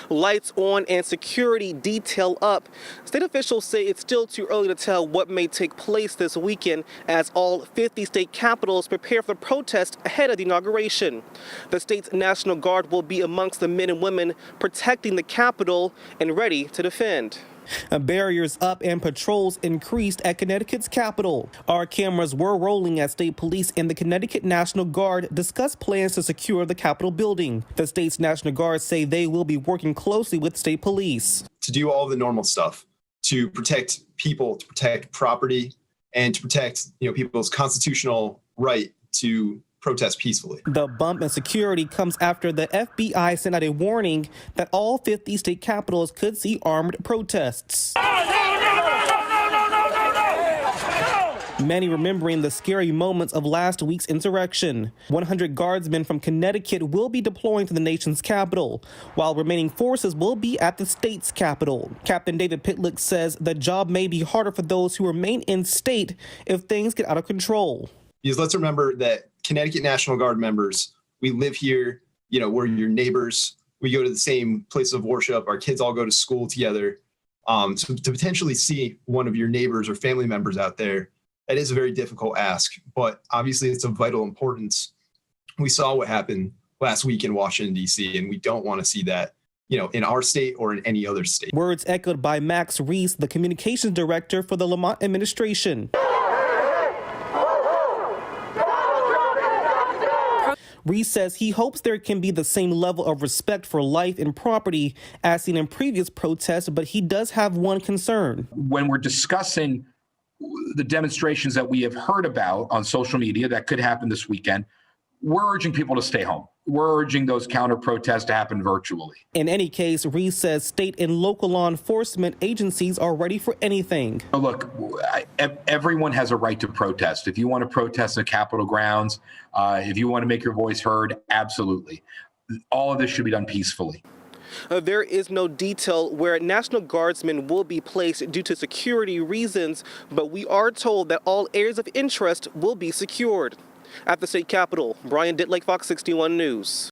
Lights on and security detail up. State officials say it's still too early to tell what may take place this weekend as all 50 state capitals prepare for the protest ahead of the inauguration. The state's National Guard will be amongst the men and women protecting the Capitol and ready to defend. Barriers up and patrols increased at Connecticut's Capitol. Our cameras were rolling as state police and the Connecticut National Guard discussed plans to secure the Capitol building. The state's National Guard say they will be working closely with state police to do all the normal stuff, to protect people, to protect property, and to protect people's constitutional right to protest peacefully. The bump in security comes after the FBI sent out a warning that all 50 state capitals could see armed protests. Many remembering the scary moments of last week's insurrection. 100 guardsmen from Connecticut will be deploying to the nation's capital, while remaining forces will be at the state's capital. Captain David Pitlick says the job may be harder for those who remain in state if things get out of control. Because let's remember that Connecticut National Guard members, we live here, we're your neighbors. We go to the same place of worship. Our kids all go to school together. So to potentially see one of your neighbors or family members out there, that is a very difficult ask, but obviously it's of vital importance. We saw what happened last week in Washington, D.C., and we don't want to see that, in our state or in any other state. Words echoed by Max Reese, the communications director for the Lamont administration. Reese says he hopes there can be the same level of respect for life and property as seen in previous protests, but he does have one concern. When we're discussing the demonstrations that we have heard about on social media that could happen this weekend, we're urging people to stay home. We're urging those counter protests to happen virtually. In any case, Reese says state and local law enforcement agencies are ready for anything. Look, everyone has a right to protest. If you want to protest the Capitol grounds, if you want to make your voice heard, absolutely. All of this should be done peacefully. There is no detail where National Guardsmen will be placed due to security reasons, but we are told that all areas of interest will be secured. At the state capitol, Brian Ditlake, Fox 61 News.